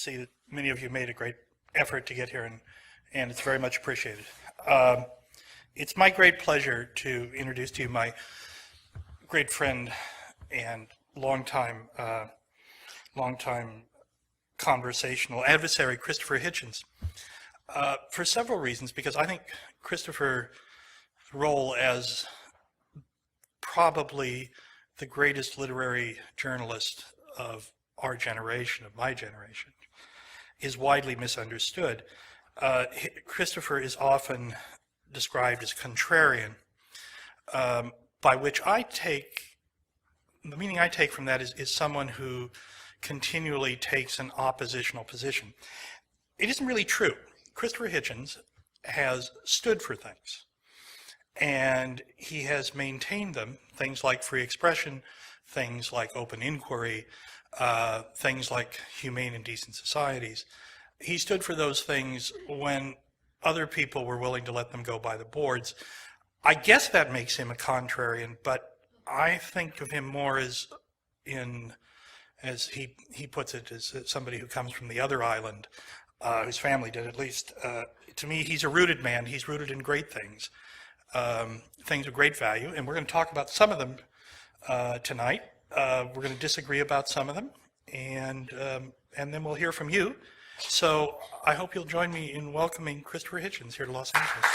see that many of you made a great effort to get here, and it's very much appreciated. It's my great pleasure to introduce to you my great friend and longtime conversational adversary, Christopher Hitchens, for several reasons, because I think Christopher's role as probably the greatest literary journalist of our generation, of my generation, is widely misunderstood. Christopher is often described as contrarian, by which the meaning I take from that is someone who continually takes an oppositional position. It isn't really true. Christopher Hitchens has stood for things, and he has maintained them, things like free expression, things like open inquiry, things like humane and decent societies. He stood for those things when other people were willing to let them go by the boards. I guess that makes him a contrarian, but I think of him more as he puts it, as somebody who comes from the other island, whose family did at least. To me, he's a rooted man. He's rooted in great things, things of great value, and we're going to talk about some of them tonight. We're going to disagree about some of them, and then we'll hear from you. So I hope you'll join me in welcoming Christopher Hitchens here to Los Angeles.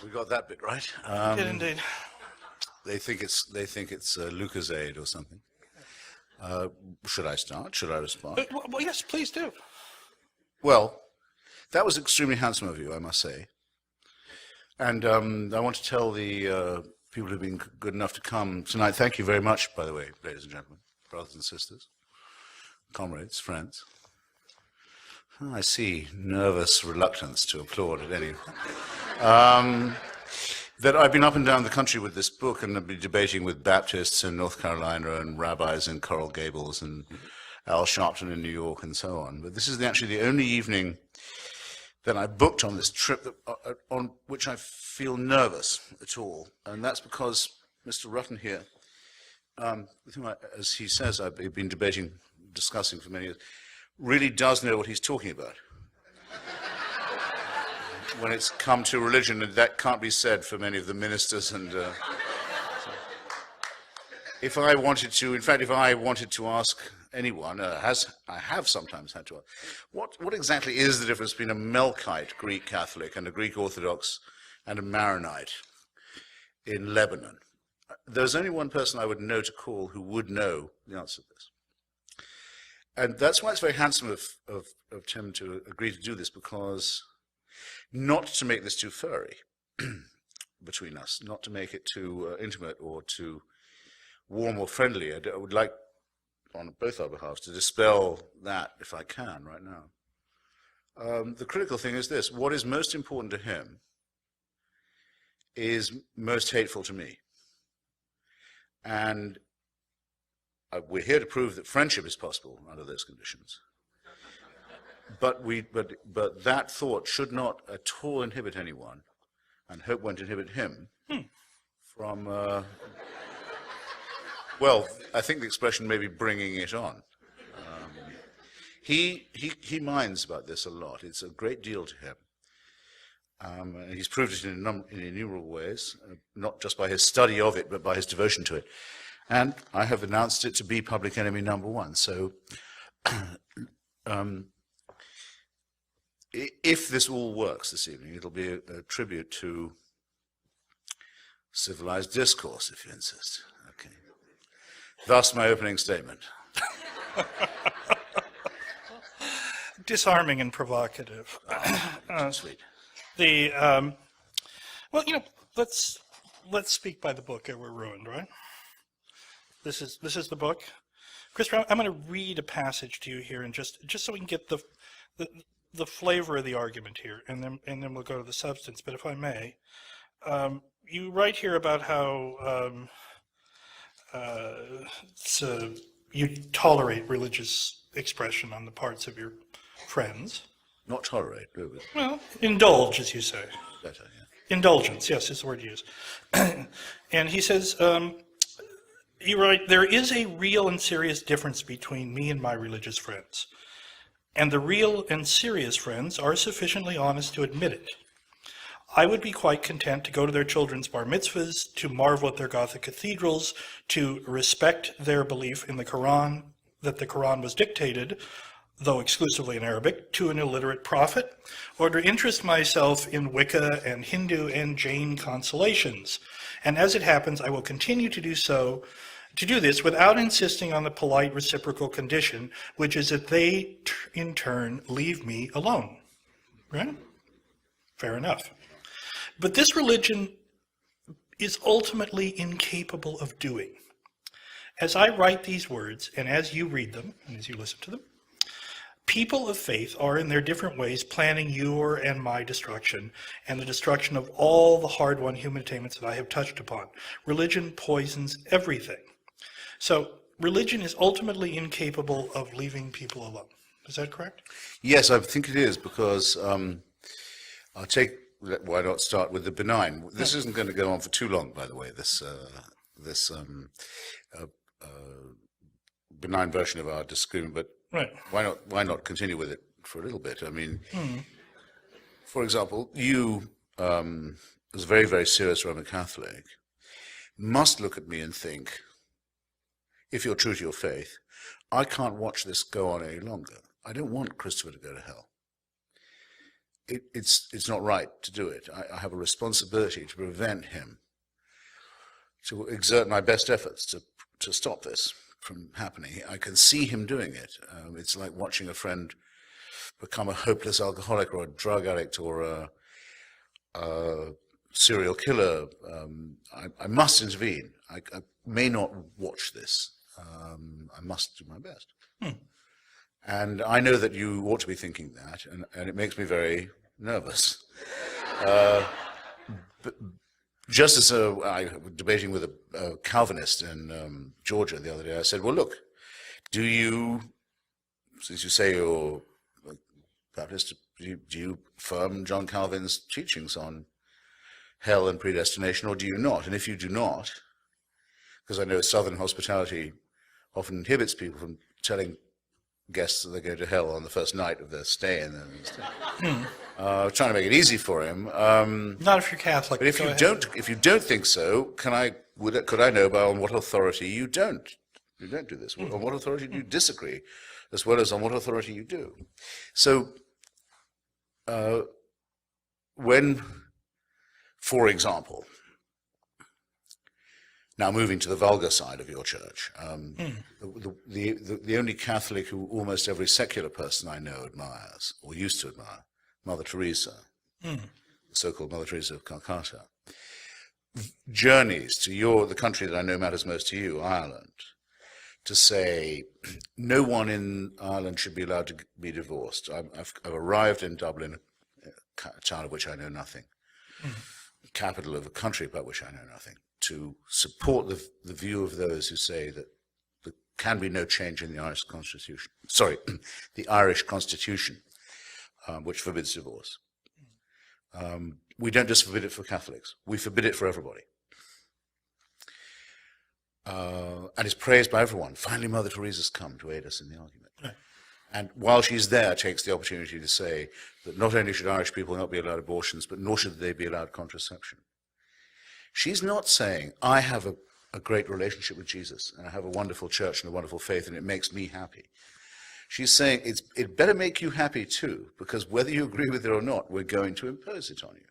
We got that bit right. Did indeed. They think it's Lucozade or something. Should I start? Should I respond? Well, yes, please do. Well, that was extremely handsome of you, I must say. And I want to tell the people who've been good enough to come tonight, thank you very much, by the way, ladies and gentlemen, brothers and sisters, comrades, friends. Oh, I see nervous reluctance to applaud at any. That I've been up and down the country with this book, and I've been debating with Baptists in North Carolina and rabbis in Coral Gables and Al Sharpton in New York and so on. But this is actually the only evening that I booked on this trip on which I feel nervous at all. And that's because Mr. Rutten here, with whom as he says, I've been discussing for many years, really does know what he's talking about. When it's come to religion, and that can't be said for many of the ministers. And so if I wanted to ask anyone, I have sometimes had to ask, what exactly is the difference between a Melkite Greek Catholic and a Greek Orthodox and a Maronite in Lebanon? There's only one person I would know to call who would know the answer to this. And that's why it's very handsome of Tim to agree to do this, because not to make this too furry between us, not to make it too intimate or too warm or friendly. I would like, on both our behalves, to dispel that if I can right now. The critical thing is this: what is most important to him is most hateful to me. And we're here to prove that friendship is possible under those conditions. But that thought should not at all inhibit anyone, and hope won't inhibit him from, well, I think the expression may be bringing it on. He minds about this a lot. It's a great deal to him. He's proved it in innumerable ways, not just by his study of it, but by his devotion to it. And I have announced it to be public enemy number one. So if this all works this evening, it'll be a tribute to civilized discourse, if you insist. Okay. Thus my opening statement. Disarming and provocative. Sweet. Well, let's speak by the book, or we're ruined, right? This is the book. Christopher, I'm going to read a passage to you here, and just so we can get the flavor of the argument here, and then we'll go to the substance. But if I may, you write here about how it's you tolerate religious expression on the parts of your friends. Not tolerate, but Well, indulge, as you say. better, yeah. Indulgence, yes, is the word used. And he says, you write, there is a real and serious difference between me and my religious friends. And the real and serious friends are sufficiently honest to admit it. I would be quite content to go to their children's bar mitzvahs, to marvel at their Gothic cathedrals, to respect their belief in the Quran, that the Quran was dictated, though exclusively in Arabic, to an illiterate prophet, or to interest myself in Wicca and Hindu and Jain consolations. And as it happens, I will continue to do this without insisting on the polite reciprocal condition, which is that they, in turn, leave me alone. Right? Fair enough. But this religion is ultimately incapable of doing. As I write these words, and as you read them, and as you listen to them, people of faith are in their different ways planning your and my destruction, and the destruction of all the hard-won human attainments that I have touched upon. Religion poisons everything. So religion is ultimately incapable of leaving people alone. Is that correct? Yes, I think it is, because why not start with the benign? This isn't going to go on for too long, by the way, this benign version of our disagreement, but Right. why not continue with it for a little bit? I mean, for example, you, as a very, very serious Roman Catholic, must look at me and think, if you're true to your faith, I can't watch this go on any longer. I don't want Christopher to go to hell. It's not right to do it. I have a responsibility to prevent him, to exert my best efforts to stop this from happening. I can see him doing it. It's like watching a friend become a hopeless alcoholic or a drug addict or a serial killer. I must intervene. I may not watch this. I must do my best. And I know that you ought to be thinking that, and it makes me very nervous. Just as I was debating with a Calvinist in Georgia the other day, I said, well, look, since you say you're Baptist, do you affirm John Calvin's teachings on hell and predestination, or do you not? And if you do not, because I know Southern hospitality often inhibits people from telling guests that they're going to hell on the first night of their stay in there. Trying to make it easy for him. Not if you're Catholic. But if you don't think so, could I know on what authority you don't do this? On what authority do you disagree, as well as on what authority you do? So, when, for example, now moving to the vulgar side of your church, the only Catholic who almost every secular person I know admires, or used to admire, Mother Teresa, the so-called Mother Teresa of Calcutta, journeys to the country that I know matters most to you, Ireland, to say no one in Ireland should be allowed to be divorced. I've arrived in Dublin, a town of which I know nothing, capital of a country about which I know nothing, to support the view of those who say that there can be no change in the Irish Constitution. Sorry, the Irish Constitution, which forbids divorce. We don't just forbid it for Catholics, we forbid it for everybody. And it's praised by everyone. Finally, Mother Teresa's come to aid us in the argument. Right. And while she's there, takes the opportunity to say that not only should Irish people not be allowed abortions, but nor should they be allowed contraception. She's not saying, I have a great relationship with Jesus, and I have a wonderful church and a wonderful faith, and it makes me happy. She's saying, it better make you happy too, because whether you agree with it or not, we're going to impose it on you.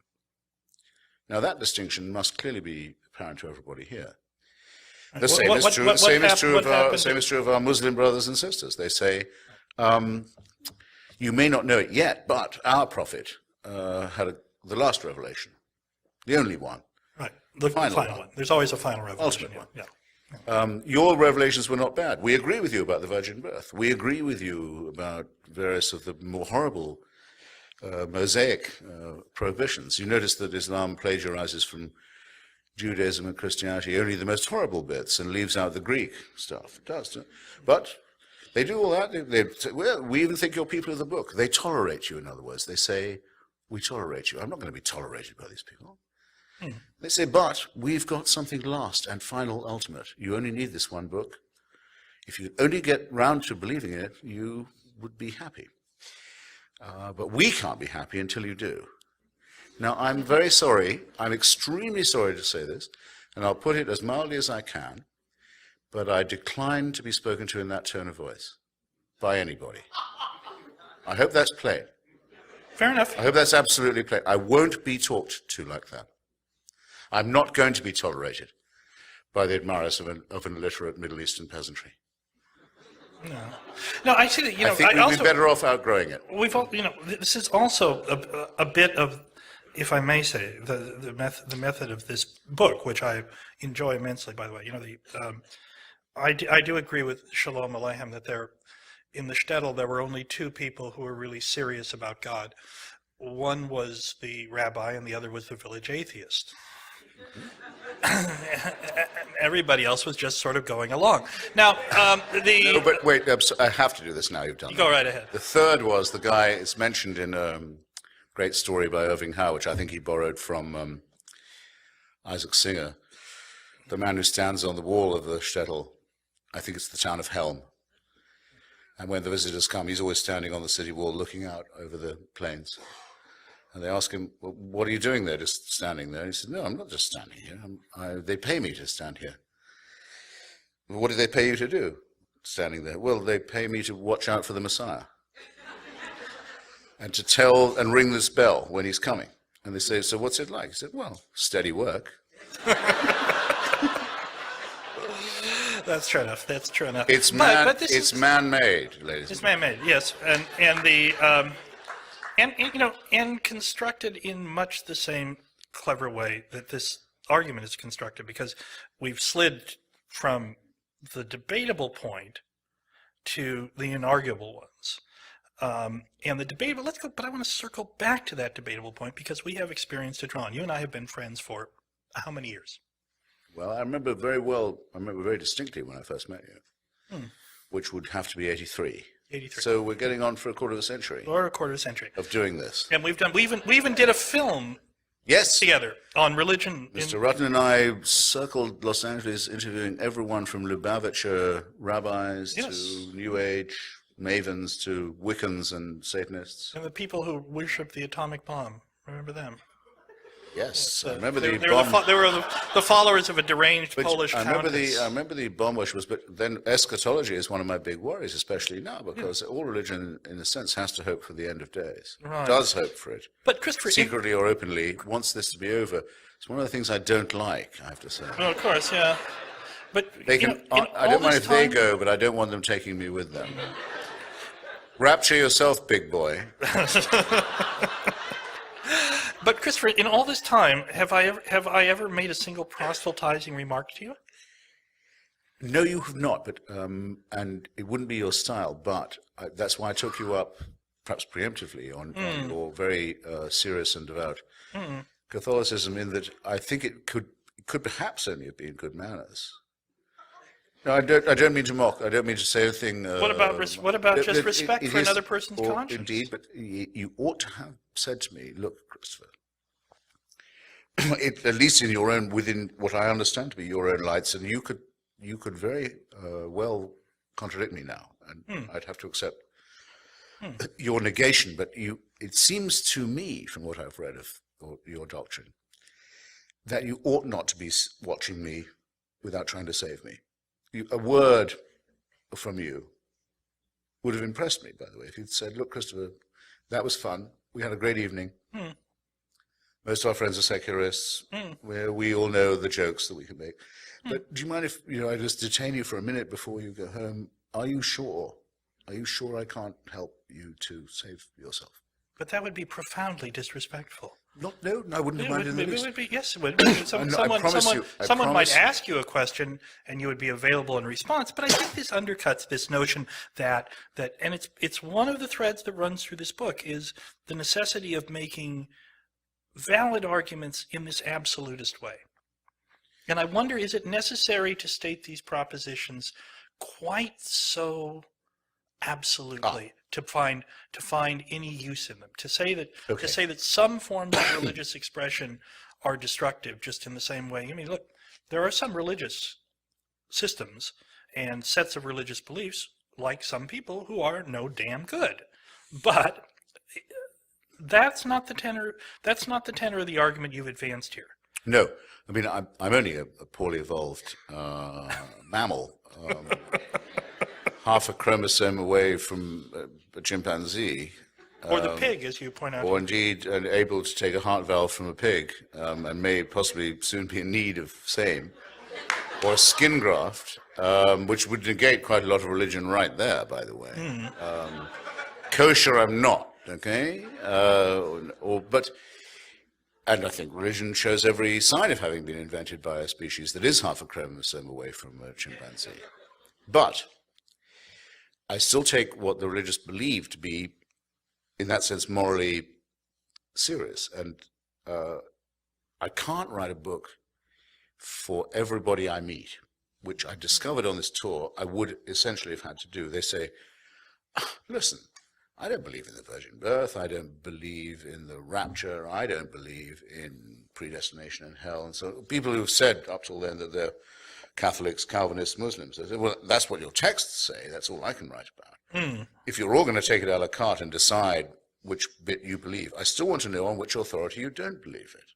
Now, that distinction must clearly be apparent to everybody here. The same is true of our Muslim brothers and sisters. They say, you may not know it yet, but our prophet had the last revelation, the only one. Right, the final one. There's always a final revelation. Ultimate one. Yeah. Your revelations were not bad. We agree with you about the virgin birth. We agree with you about various of the more horrible Mosaic prohibitions. You notice that Islam plagiarizes from Judaism and Christianity only the most horrible bits and leaves out the Greek stuff. It does. But they do all that. They say, well, we even think you're people of the book. They tolerate you, in other words. They say, we tolerate you. I'm not going to be tolerated by these people. They say, but we've got something last and final, ultimate. You only need this one book. If you only get round to believing it, you would be happy. But we can't be happy until you do. Now, I'm very sorry. I'm extremely sorry to say this, and I'll put it as mildly as I can, but I decline to be spoken to in that tone of voice by anybody. I hope that's plain. Fair enough. I hope that's absolutely plain. I won't be talked to like that. I'm not going to be tolerated by the admirers of an illiterate Middle Eastern peasantry. No, I see that. I think we'd be better off outgrowing it. We've all, this is also a bit of, if I may say, the method of this book, which I enjoy immensely. By the way, I do agree with Shalom Aleichem that in the shtetl there were only two people who were really serious about God. One was the rabbi, and the other was the village atheist. Everybody else was just sort of going along. Now, No, but wait, I have to do this now. You've done Go that. right ahead. The third was the guy, it's mentioned in a great story by Irving Howe, which I think he borrowed from Isaac Singer, the man who stands on the wall of the shtetl. I think it's the town of Helm. And when the visitors come, he's always standing on the city wall looking out over the plains. And they ask him, well, what are you doing there, just standing there? And he said, no, I'm not just standing here. They pay me to stand here. Well, what do they pay you to do, standing there? Well, they pay me to watch out for the Messiah and to tell and ring this bell when he's coming. And they say, so what's it like? He said, well, steady work. That's true enough. That's true enough. It's man-made, ladies. It's man-made, yes, and constructed in much the same clever way that this argument is constructed, because we've slid from the debatable point to the inarguable ones. And the debatable, but I want to circle back to that debatable point because we have experience to draw on. You and I have been friends for how many years? Well, I remember very distinctly when I first met you, which would have to be 83. 83. So we're getting on for a quarter of a century. Or a quarter of a century. Of doing this. And we even did a film Yes. together on religion. Mr. Rutten and I circled Los Angeles interviewing everyone from Lubavitcher rabbis to New Age mavens to Wiccans and Satanists. And the people who worship the atomic bomb. Remember them? Yes, I remember They the were bomb. they were the followers of a deranged Polish I remember countess. the bomb worshippers, but then eschatology is one of my big worries, especially now, because all religion, in a sense, has to hope for the end of days. Right. Does hope for it, But Christopher, secretly or openly, wants this to be over. It's one of the things I don't like, I have to say. well, of course, yeah. But They can. I don't mind if they go, but I don't want them taking me with them. Rapture yourself, big boy. But Christopher, in all this time, have I ever made a single proselytizing remark to you? No, you have not, but and it wouldn't be your style. But that's why I took you up, perhaps preemptively, on your very serious and devout Catholicism. In that, I think it could perhaps only have been good manners. No, I don't mean to mock. I don't mean to say anything. What about just respect for another person's conscience? Indeed, but you ought to have said to me, "Look, Christopher, at least in your own, within what I understand to be your own lights, and you could very well contradict me now, and I'd have to accept your negation. But it seems to me, from what I've read of your doctrine, that you ought not to be watching me without trying to save me. A word from you would have impressed me, by the way, if you'd said, look, Christopher, that was fun. We had a great evening. Most of our friends are secularists. We all know the jokes that we can make. But do you mind if I just detain you for a minute before you go home? Are you sure? Are you sure I can't help you to save yourself? But that would be profoundly disrespectful. No, I wouldn't have minded in the It least. would be, yes, it would. Someone might ask you a question, and you would be available in response. But I think this undercuts this notion that and it's one of the threads that runs through this book is the necessity of making valid arguments in this absolutist way. And I wonder, is it necessary to state these propositions quite so absolutely to find any use in them? To say that some forms of religious expression are destructive, just in the same way. I mean, look, there are some religious systems and sets of religious beliefs, like some people, who are no damn good. But that's not the tenor. That's not the tenor of the argument you've advanced here. No, I mean, I'm only a poorly evolved mammal, half a chromosome away from a chimpanzee. Or the pig, as you point out. Or indeed able to take a heart valve from a pig, and may possibly soon be in need of same. Or a skin graft, which would negate quite a lot of religion right there, by the way. Kosher I'm not, okay? And I think religion shows every sign of having been invented by a species that is half a chromosome away from a chimpanzee. But I still take what the religious believe to be, in that sense, morally serious. And I can't write a book for everybody I meet, which I discovered on this tour I would essentially have had to do. They say, listen, I don't believe in the virgin birth, I don't believe in the rapture, I don't believe in predestination and hell. And so people who've said up till then that they're Catholics, Calvinists, Muslims, they say, well, that's what your texts say, that's all I can write about. If you're all going to take it a la carte and decide which bit you believe, I still want to know on which authority you don't believe it.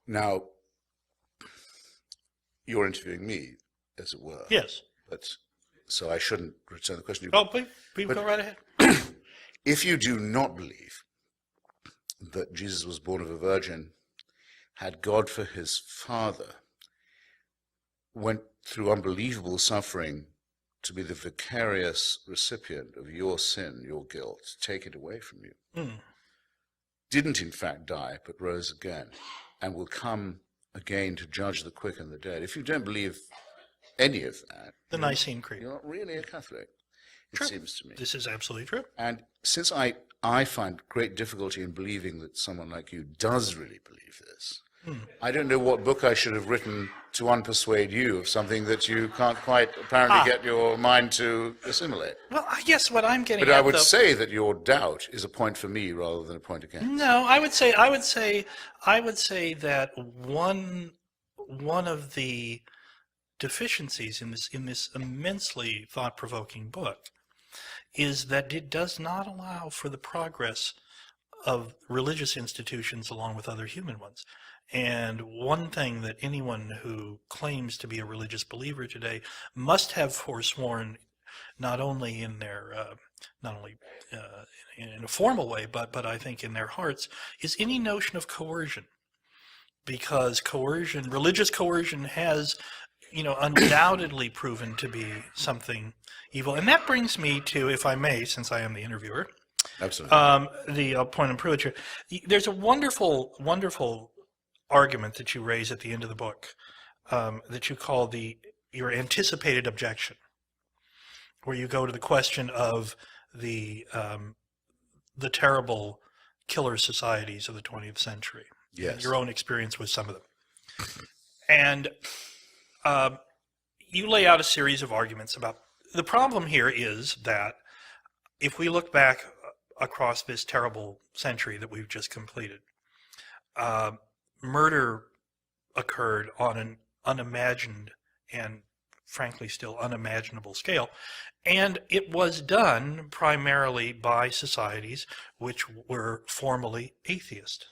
Now, you're interviewing me, as it were. Yes. But so I shouldn't return the question. Oh, please go right ahead. If you do not believe that Jesus was born of a virgin, had God for his father, went through unbelievable suffering to be the vicarious recipient of your sin, your guilt, take it away from you, didn't in fact die, but rose again, and will come again to judge the quick and the dead. If you don't believe any of that, the Nicene Creed, you're not really a Catholic, it seems to me. This is absolutely true. And since I find great difficulty in believing that someone like you does really believe this, I don't know what book I should have written to unpersuade you of something that you can't quite apparently get your mind to assimilate. Well, I guess what I'm getting But at, I would though, say that your doubt is a point for me rather than a point against. no, I would say that one of the deficiencies in this immensely thought-provoking book is that it does not allow for the progress of religious institutions along with other human ones. And one thing that anyone who claims to be a religious believer today must have forsworn, not only in their in a formal way, but I think in their hearts, is any notion of coercion. Because religious coercion has, undoubtedly proven to be something evil. And that brings me to, if I may, since I am the interviewer, Absolutely. the point and privilege here. There's a wonderful, wonderful argument that you raise at the end of the book that you call your anticipated objection, where you go to the question of the terrible killer societies of the 20th century. Yes. Your own experience with some of them. And you lay out a series of arguments about the problem here is that if we look back across this terrible century that we've just completed, murder occurred on an unimagined and frankly still unimaginable scale, and it was done primarily by societies which were formerly atheist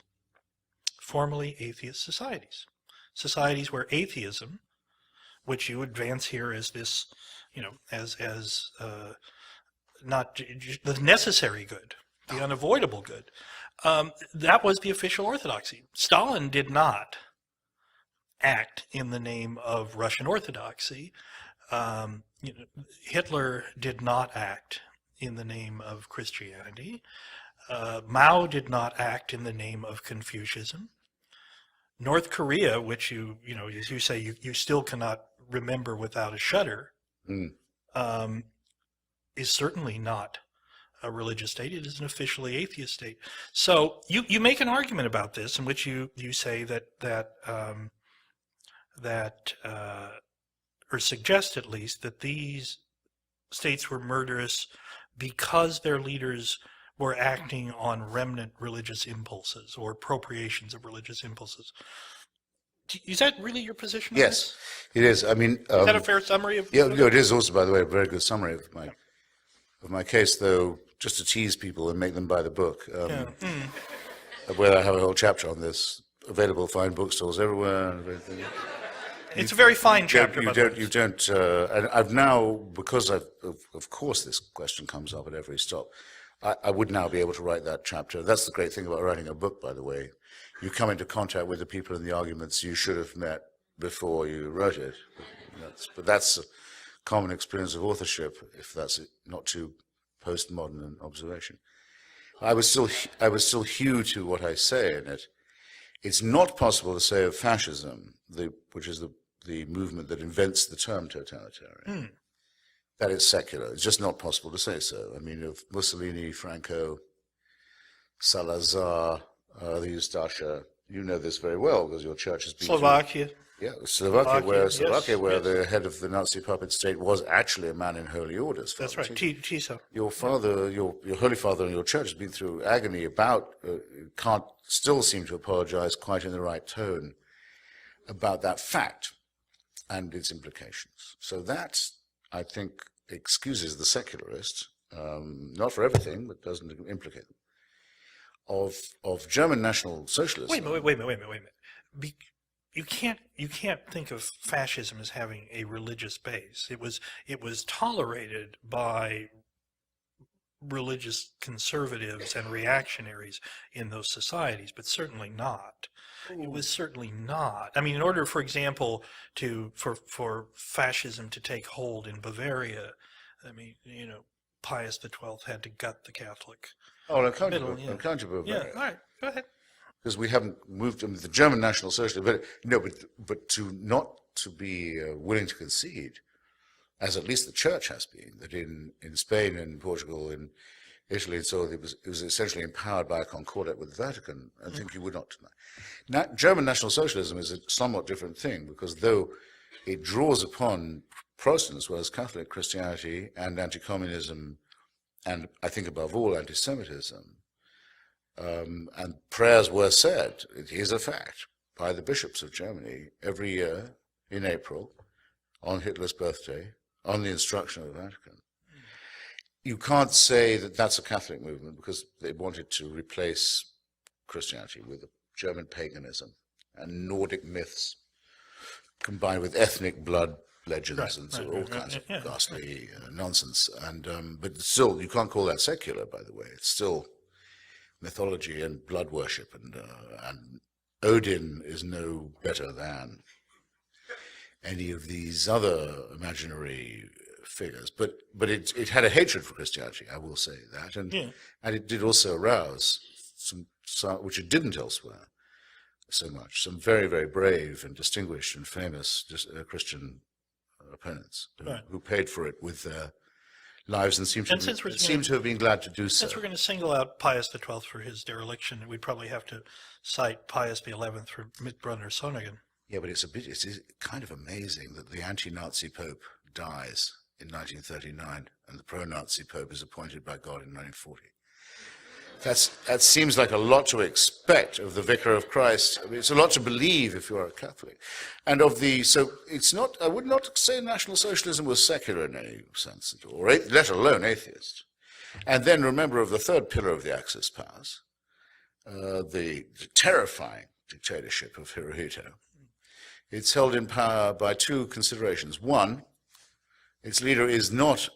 societies where atheism, which you advance here as this, as not the necessary good, the unavoidable good, that was the official orthodoxy. Stalin did not act in the name of Russian orthodoxy. Hitler did not act in the name of Christianity. Mao did not act in the name of Confucianism. North Korea, which as you say, you still cannot remember without a shudder, is certainly not a religious state. It is an officially atheist state. So you make an argument about this in which you say that that, or suggest at least, that these states were murderous because their leaders were acting on remnant religious impulses or appropriations of religious impulses. Is that really your position on Yes, it is. I mean, this? Is that a fair summary of? yeah, no, it is also, by the way, a very good summary of my case, though, just to tease people and make them buy the book, where I have a whole chapter on this, available fine bookstores everywhere. And everything. It's a very fine chapter. You don't, and I've now, because of course this question comes up at every stop, I would now be able to write that chapter. That's the great thing about writing a book, by the way. You come into contact with the people in the arguments you should have met before you wrote it. But that's a common experience of authorship, if that's not too postmodern an observation. I was still hew to what I say in it. It's not possible to say of fascism, which is the movement that invents the term totalitarian, that it's secular. It's just not possible to say so. I mean, of Mussolini, Franco, Salazar, the Ustasha, you know this very well because your church has been Slovakia. Yeah, Slovakia, yes. the head of the Nazi puppet state was actually a man in holy orders. That's right, Tiso. Your father, your Holy Father and your church has been through agony about, can't still seem to apologize quite in the right tone about that fact and its implications. So that, I think, excuses the secularist, not for everything, but doesn't implicate them, of German National Socialism. Wait a minute. You can't think of fascism as having a religious base. It was tolerated by religious conservatives and reactionaries in those societies, but certainly not. It was certainly not. I mean, in order, for example, for fascism to take hold in Bavaria, I mean, Pius XII had to gut the Catholic. Oh, I'll come to Bavaria. Yeah, all right, go ahead. Because we haven't moved into the German National Socialism, but not to be willing to concede, as at least the Church has been, that in Spain and Portugal and Italy and so on, it was essentially empowered by a concordat with the Vatican. I think you would not deny. Now, German National Socialism is a somewhat different thing, because though it draws upon Protestant as well as Catholic Christianity and anti-communism, and I think above all anti-Semitism, and prayers were said, it is a fact, by the bishops of Germany every year in April, on Hitler's birthday, on the instruction of the Vatican. You can't say that that's a Catholic movement because they wanted to replace Christianity with German paganism and Nordic myths combined with ethnic blood legends and all kinds of ghastly nonsense. And but still, you can't call that secular, by the way. It's still mythology and blood worship, and Odin is no better than any of these other imaginary figures. But it had a hatred for Christianity, I will say that, and it did also arouse some, which it didn't elsewhere so much, some very, very brave and distinguished and famous Christian opponents who paid for it with their lives and seem to have been glad to do so. Since we're going to single out Pius XII for his dereliction, we'd probably have to cite Pius XI for Mitbrunner Sonnigen. Yeah, but it's kind of amazing that the anti-Nazi Pope dies in 1939 and the pro-Nazi Pope is appointed by God in 1940. That seems like a lot to expect of the Vicar of Christ. I mean, it's a lot to believe if you are a Catholic. And so it's not, I would not say National Socialism was secular in any sense at all, let alone atheist. And then remember of the third pillar of the Axis powers, the terrifying dictatorship of Hirohito. It's held in power by two considerations. One, its leader is not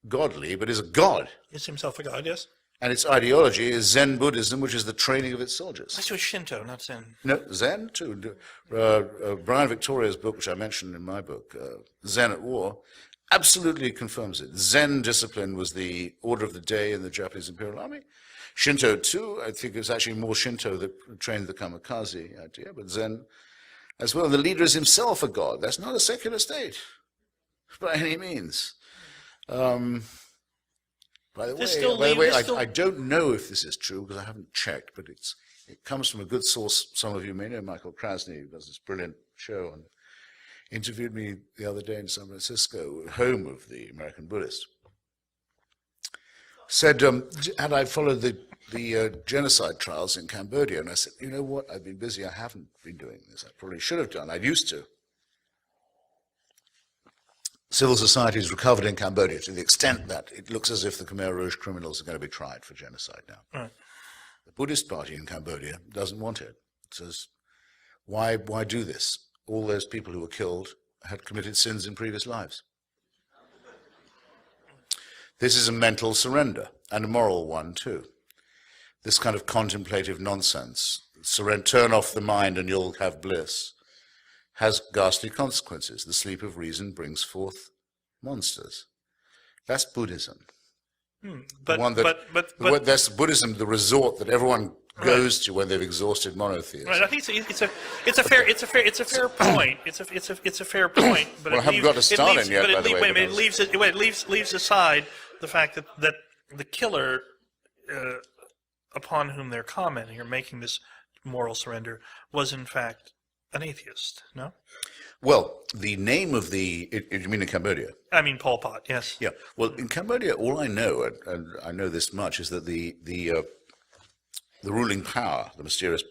godly, but is a god. Is himself a god, yes? And its ideology is Zen Buddhism, which is the training of its soldiers. I saw Shinto, not Zen. No, Zen too. Brian Victoria's book, which I mentioned in my book, Zen at War, absolutely confirms it. Zen discipline was the order of the day in the Japanese Imperial Army. Shinto too, I think it was actually more Shinto that trained the kamikaze idea, but Zen as well. The leader is himself a god. That's not a secular state by any means. By the way, I don't know if this is true because I haven't checked, but it comes from a good source. Some of you may know Michael Krasny, who does this brilliant show on interviewed me the other day in San Francisco, home of the American Buddhist. Said, had I followed the genocide trials in Cambodia? And I said, you know what, I've been busy, I haven't been doing this. I probably should have done, I'd used to. Civil society has recovered in Cambodia to the extent that it looks as if the Khmer Rouge criminals are going to be tried for genocide now. Right. The Buddhist party in Cambodia doesn't want it. It says, why do this? All those people who were killed had committed sins in previous lives. This is a mental surrender, and a moral one too. This kind of contemplative nonsense, turn off the mind and you'll have bliss, has ghastly consequences. The sleep of reason brings forth monsters. That's Buddhism. But that's Buddhism, the resort that everyone goes to when they've exhausted monotheism. right, I think it's a fair point. It's a fair point. But Well, I haven't got to Stalin yet, by the way. Wait a minute, it leaves aside the fact that the killer, upon whom they're commenting or making this moral surrender, was in fact an atheist. No. Well, the name of you mean in Cambodia? I mean Pol Pot. Yes. Yeah. Well, in Cambodia, all I know, and I know this much, is that the ruling power, the mysterious,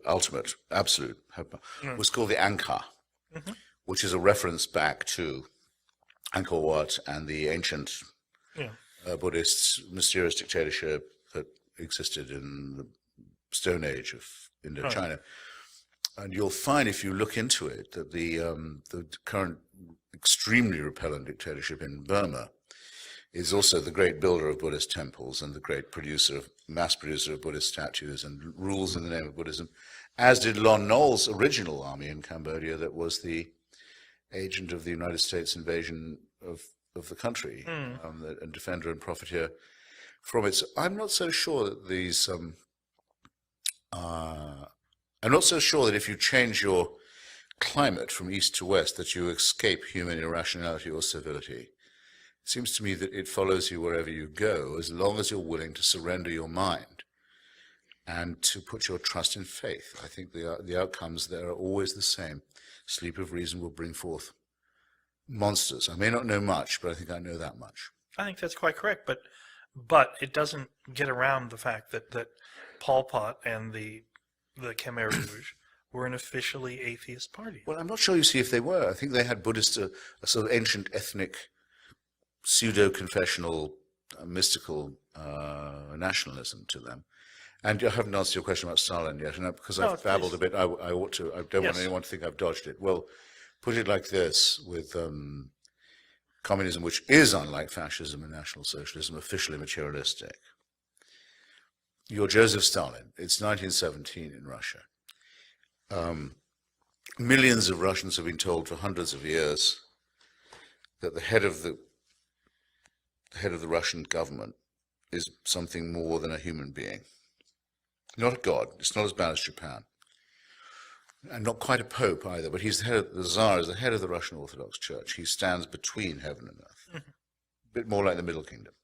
ultimate, absolute, was called the Angkar, which is a reference back to Angkor Wat and the ancient Buddhist mysterious dictatorship that existed in the Stone Age of Indochina. Right. And you'll find, if you look into it, that the current extremely repellent dictatorship in Burma is also the great builder of Buddhist temples and the great mass producer of Buddhist statues and rules in the name of Buddhism, as did Lon Nol's original army in Cambodia that was the agent of the United States invasion of the country, and defender and profiteer from it. So I'm not so sure that I'm not so sure that if you change your climate from east to west that you escape human irrationality or servility. It seems to me that it follows you wherever you go, as long as you're willing to surrender your mind and to put your trust in faith. I think the outcomes there are always the same. Sleep of reason will bring forth monsters. I may not know much, but I think I know that much. I think that's quite correct, but it doesn't get around the fact that Pol Pot and the Khmer Rouge were an officially atheist party. Well, I'm not sure, you see, if they were. I think they had Buddhist, a sort of ancient ethnic, pseudo-confessional, mystical nationalism to them. And I haven't answered your question about Stalin yet, and because I've babbled a bit, I ought to. I don't want anyone to think I've dodged it. Well, put it like this, with communism, which is, unlike fascism and National Socialism, officially materialistic. You're Joseph Stalin. It's 1917 in Russia. Millions of Russians have been told for hundreds of years that the head of the Russian government is something more than a human being. Not a god. It's not as bad as Japan. And not quite a pope either, but he's the Tsar is the head of the Russian Orthodox Church. He stands between heaven and earth. Mm-hmm. A bit more like the Middle Kingdom.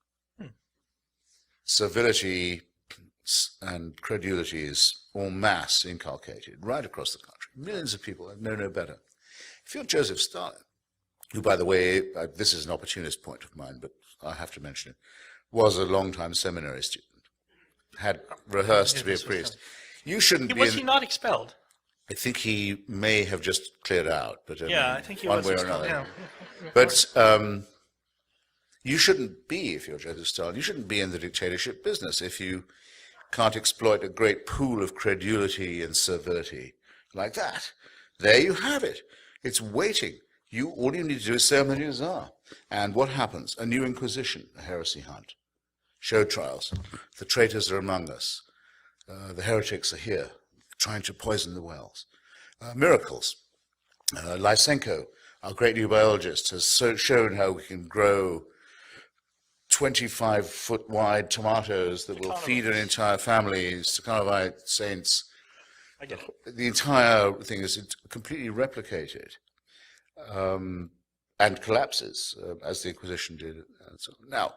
Servility and credulity is en masse inculcated right across the country. Millions of people know no better. If you're Joseph Stalin, who, by the way, this is an opportunist point of mine, but I have to mention it, was a long-time seminary student, had rehearsed to be a priest. You shouldn't be... Was he not expelled? I think he may have just cleared out, but I think he one was way or expelled. another. Yeah. But you shouldn't be, if you're Joseph Stalin, you shouldn't be in the dictatorship business if you can't exploit a great pool of credulity and servility like that. There you have it. It's waiting. All you need to do is say, I'm the new Tsar. And what happens? A new inquisition, a heresy hunt, show trials. The traitors are among us. The heretics are here, trying to poison the wells. Miracles. Lysenko, our great new biologist, has shown how we can grow 25-foot wide tomatoes that will feed an entire family. Stakhanovite saints. I get it. The entire thing is completely replicated and collapses as the Inquisition did. And so now,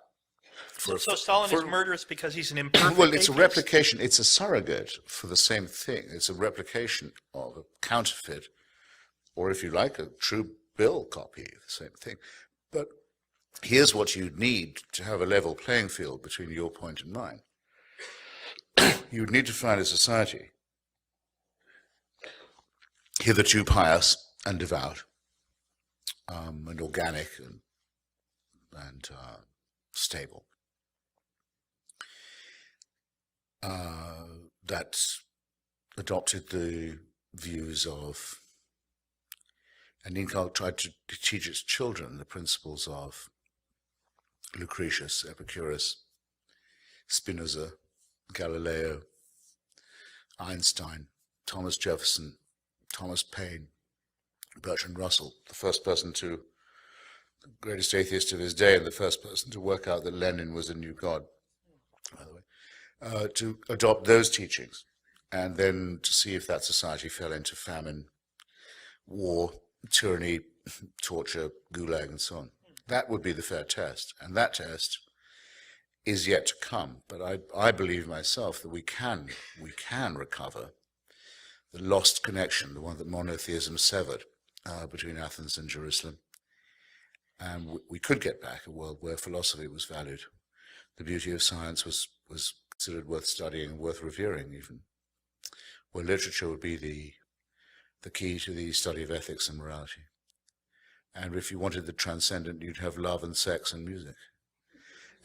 so Stalin is murderous because he's an imperfect well, it's atheist? a replication. It's a surrogate for the same thing. It's a replication of a counterfeit or if you like, a true bill copy, the same thing. But here's what you'd need to have a level playing field between your point and mine. You'd need to find a society hitherto pious and devout, and organic and stable, that adopted the views of and tried to teach its children the principles of Lucretius, Epicurus, Spinoza, Galileo, Einstein, Thomas Jefferson, Thomas Paine, Bertrand Russell, the greatest atheist of his day and the first person to work out that Lenin was a new god, by the way, to adopt those teachings and then to see if that society fell into famine, war, tyranny, torture, gulag, and so on. That would be the fair test, and that test is yet to come. But I believe myself that we can recover the lost connection, the one that monotheism severed between Athens and Jerusalem. And we could get back a world where philosophy was valued. The beauty of science was considered worth studying and worth revering even. Where literature would be the key to the study of ethics and morality. And if you wanted the transcendent, you'd have love and sex and music.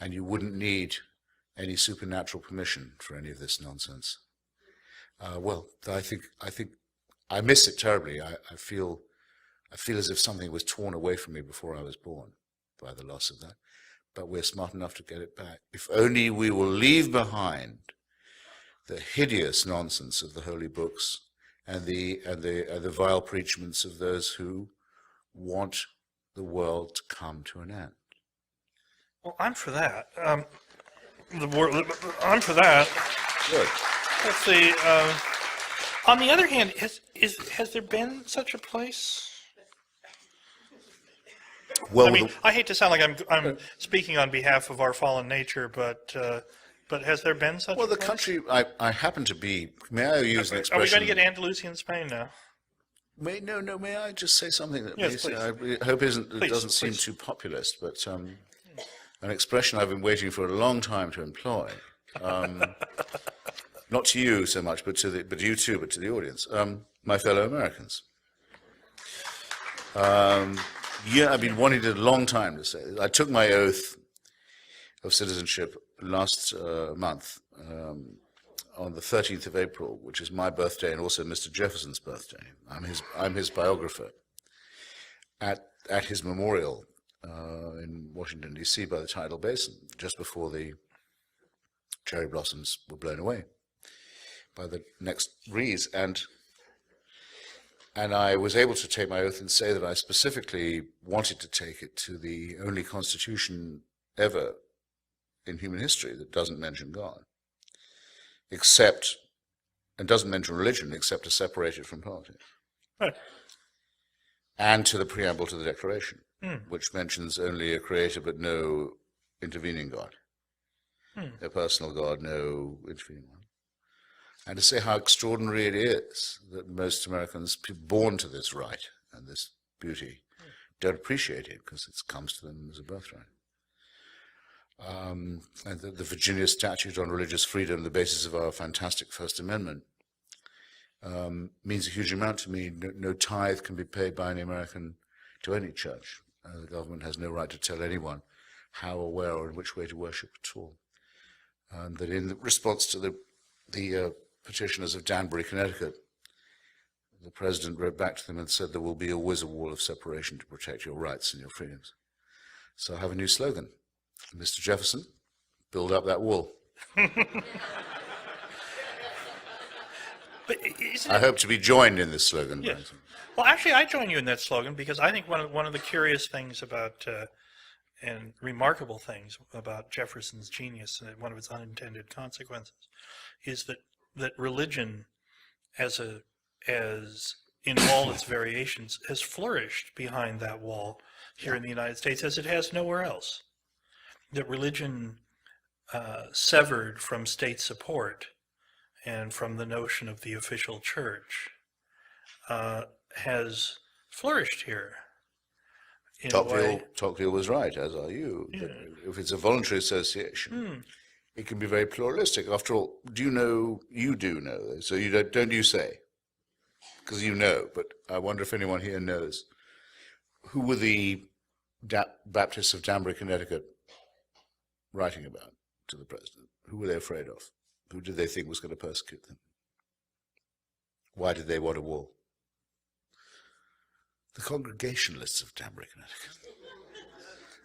And you wouldn't need any supernatural permission for any of this nonsense. Well, I think I miss it terribly. I feel as if something was torn away from me before I was born by the loss of that. But we're smart enough to get it back. If only we will leave behind the hideous nonsense of the holy books and the vile preachments of those who want the world to come to an end. Well, I'm for that. I'm for that. Good. Let's see. On the other hand, has there been such a place? Well, I mean, I hate to sound like I'm speaking on behalf of our fallen nature, but has there been such? Well, a the place? country I happen to be. May I use an expression? Are we going to get Andalusian Spain now? May I just say something that Yes, please. I hope doesn't seem Please. too populist, but an expression I've been waiting for a long time to employ. Not to you so much, but you too, but to the audience. My fellow Americans. Yeah, I've been wanting it a long time to say this. I took my oath of citizenship last month on the 13th of April, which is my birthday and also Mr. Jefferson's birthday. I'm his biographer at his memorial in Washington, D.C. by the tidal basin, just before the cherry blossoms were blown away by the next breeze. And I was able to take my oath and say that I specifically wanted to take it to the only constitution ever in human history that doesn't mention God, and doesn't mention religion except to separate it from politics. Right. And to the preamble to the Declaration, which mentions only a creator but no intervening God. A personal God, no intervening one. And to say how extraordinary it is that most Americans, born to this right and this beauty, don't appreciate it because it comes to them as a birthright. And the Virginia Statute on Religious Freedom, the basis of our fantastic First Amendment, means a huge amount to me. No tithe can be paid by any American to any church. The government has no right to tell anyone how or where or in which way to worship at all. And that in response to the petitioners of Danbury, Connecticut, the president wrote back to them and said there will be always a wall of separation to protect your rights and your freedoms. So I have a new slogan. Mr. Jefferson, build up that wall. But I hope to be joined in this slogan. Yes. Well, actually, I join you in that slogan because I think one of the curious things about and remarkable things about Jefferson's genius and one of its unintended consequences is that religion, as in all its variations, has flourished behind that wall here in the United States as it has nowhere else. That religion severed from state support and from the notion of the official church has flourished here. In a way. Tocqueville was right, as are you. That if it's a voluntary association, it can be very pluralistic. After all, you do know, so you don't you say? Because you know, but I wonder if anyone here knows. Who were the Baptists of Danbury, Connecticut writing about to the president? Who were they afraid of? Who did they think was going to persecute them? Why did they want a wall? The Congregationalists of Danbury, Connecticut.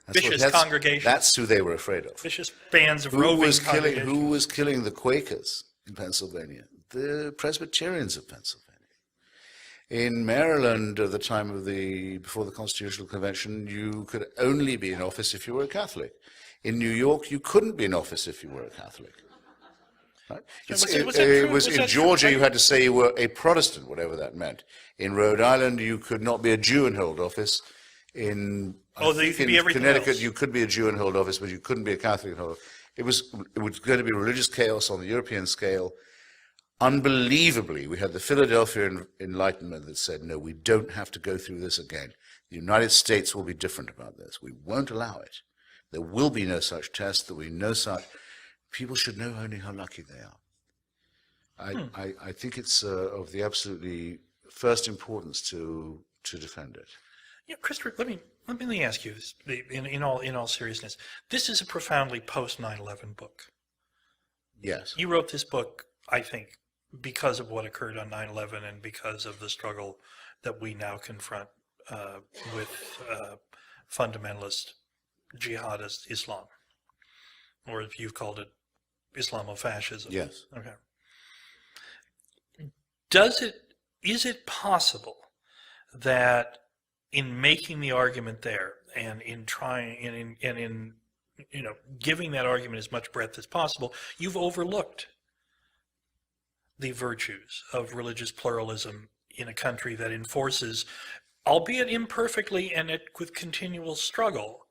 Vicious congregations. That's who they were afraid of. Vicious bands of roving congregations. Who was killing the Quakers in Pennsylvania? The Presbyterians of Pennsylvania. In Maryland, at the time of before the Constitutional Convention, you could only be in office if you were a Catholic. In New York, you couldn't be in office if you were a Catholic. Right? In Georgia, you had to say you were a Protestant, whatever that meant. In Rhode Island, you could not be a Jew and hold office. In Connecticut, else. you could be a Jew and hold office, but you couldn't be a Catholic and hold office. It was going to be religious chaos on the European scale. Unbelievably, we had the Philadelphia Enlightenment that said, no, we don't have to go through this again. The United States will be different about this. We won't allow it. There will be no such test. There will be no such. People should know only how lucky they are. I think it's of the absolutely first importance to defend it. Yeah, Christopher, let me ask you this in all seriousness. This is a profoundly post 9/11 book. Yes. You wrote this book, I think, because of what occurred on 9/11 and because of the struggle that we now confront with fundamentalist jihadist Islam, or if you've called it Islamofascism. Yes. Okay. Is it possible that in making the argument there and in trying and in giving that argument as much breadth as possible, you've overlooked the virtues of religious pluralism in a country that enforces, albeit imperfectly and with continual struggle,